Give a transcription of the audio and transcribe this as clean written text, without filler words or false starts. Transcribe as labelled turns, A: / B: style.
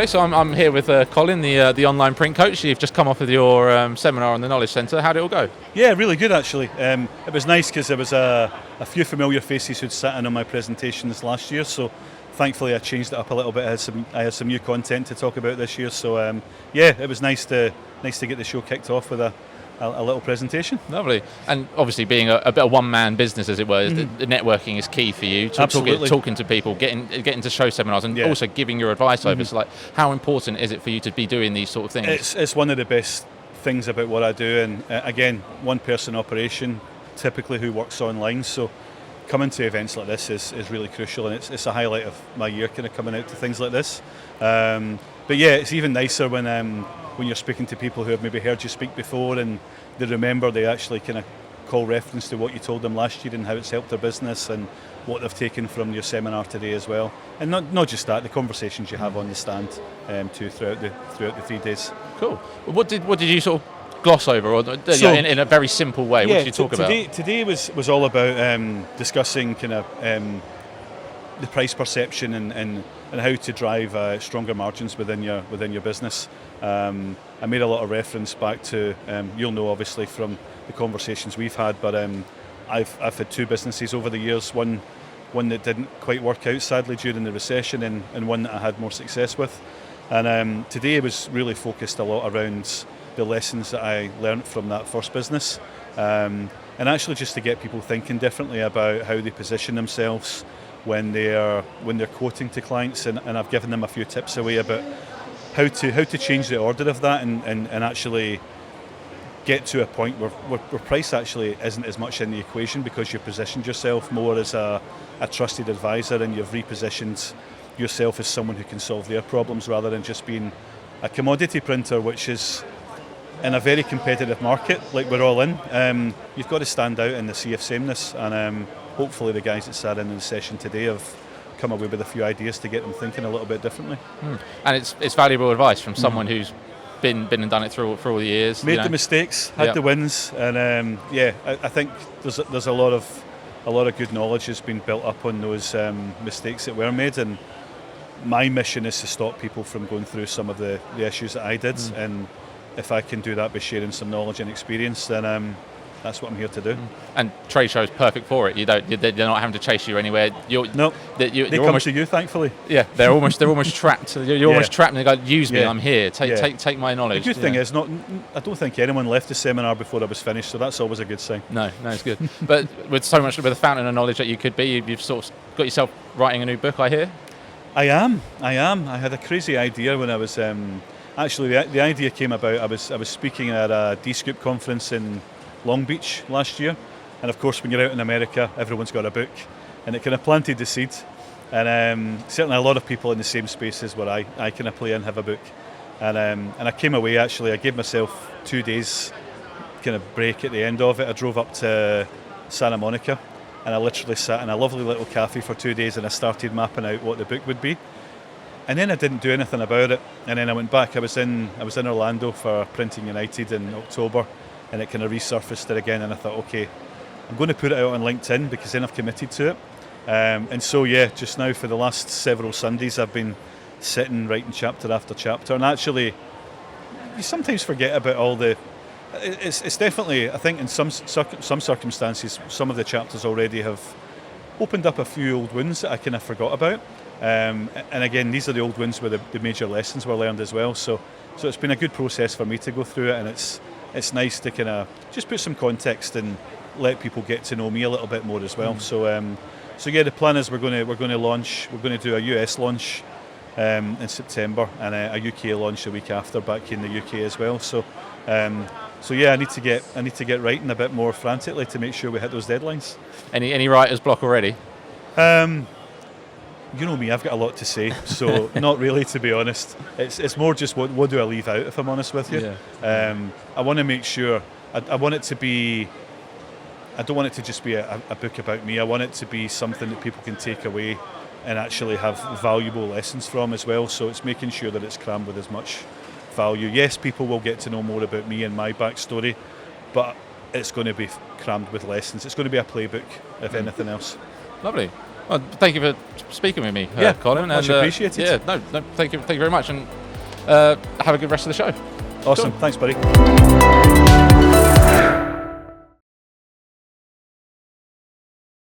A: Okay, so I'm here with Colin, the online print coach. You've just come off with your seminar on the Knowledge Centre. How did it all go?
B: Yeah, really good actually. It was nice because there was a few familiar faces who'd sat in on my presentations last year, so thankfully I changed it up a little bit. I had some new content to talk about this year, so it was nice to get the show kicked off with a little presentation.
A: Lovely. And obviously being a bit of one-man business, as it were, the networking is key for you.
B: Absolutely.
A: Talking to people, getting to show seminars, and also giving your advice over. So, like, how important is it for you to be doing these sort of things?
B: It's one of the best things about what I do, and again, one-person operation, typically who works online, so coming to events like this is really crucial, and it's a highlight of my year, kind of coming out to things like this. But yeah, it's even nicer when you're speaking to people who have maybe heard you speak before and they remember, they actually kind of call reference to what you told them last year and how it's helped their business and what they've taken from your seminar today as well. And not just that, the conversations you have on the stand too throughout the 3 days.
A: Cool. What did you sort of gloss over, or in a very simple way? What did you talk about?
B: Today was all about discussing kind of the price perception and how to drive stronger margins within your business. I made a lot of reference back to you'll know obviously from the conversations we've had, but I've had 2 businesses over the years. One that didn't quite work out sadly during the recession, and one that I had more success with. And today was really focused a lot around the lessons that I learnt from that first business, and actually just to get people thinking differently about how they position themselves when they're quoting to clients, and I've given them a few tips away about how to change the order of that and actually get to a point where price actually isn't as much in the equation, because you've positioned yourself more as a trusted advisor, and you've repositioned yourself as someone who can solve their problems rather than just being a commodity printer, which is in a very competitive market like we're all in. You've got to stand out in the sea of sameness, and hopefully the guys that sat in the session today have come away with a few ideas to get them thinking a little bit differently.
A: And it's valuable advice from someone who's been and done it for all the years.
B: Made the mistakes, had the wins, and I think there's a lot of good knowledge has been built up on those mistakes that were made, and my mission is to stop people from going through some of the issues that I did, and if I can do that by sharing some knowledge and experience, then that's what I'm here to do.
A: And trade show is perfect for it. They're not having to chase you anywhere.
B: They come to you, thankfully.
A: Yeah, they're almost trapped. You're almost trapped, and they go, "Use me. I'm here. Take my knowledge."
B: The good thing is, I don't think anyone left the seminar before I was finished, so that's always a good sign.
A: No, it's good. But with a fountain of knowledge that you could be, you've sort of got yourself writing a new book, I hear.
B: I am. I had a crazy idea when I was actually the idea came about. I was speaking at a D-Scoop conference in Long Beach last year, and of course when you're out in America, everyone's got a book, and it kind of planted the seed, and certainly a lot of people in the same spaces where I kind of play in have a book, and I came away, actually I gave myself 2 days kind of break at the end of it. I drove up to Santa Monica, and I literally sat in a lovely little cafe for 2 days, and I started mapping out what the book would be, and then I didn't do anything about it, and then I went back. I was in Orlando for Printing United in October, and it kind of resurfaced it again, and I thought, okay, I'm going to put it out on LinkedIn because then I've committed to it. And so just now for the last several Sundays I've been sitting writing chapter after chapter, and actually you sometimes forget about all the it's definitely, I think in some circumstances some of the chapters already have opened up a few old wounds that I kind of forgot about, and again these are the old wounds where the major lessons were learned as well, so it's been a good process for me to go through it, and it's nice to kind of just put some context and let people get to know me a little bit more as well. So the plan is we're going to launch. We're going to do a US launch in September, and a UK launch the week after back in the UK as well. I need to get writing a bit more frantically to make sure we hit those deadlines.
A: Any writer's block already?
B: You know me, I've got a lot to say, so not really, to be honest. It's more just what do I leave out, if I'm honest with you. I want to make sure, I want it to be, I don't want it to just be a book about me. I want it to be something that people can take away and actually have valuable lessons from as well, so it's making sure that it's crammed with as much value. Yes, people will get to know more about me and my backstory, but it's going to be crammed with lessons. It's going to be a playbook, if anything else.
A: Lovely. Well, thank you for speaking with me, Colin.
B: Much appreciated.
A: Yeah, no, thank you very much, and have a good rest of the show.
B: Awesome, cool. Thanks, buddy.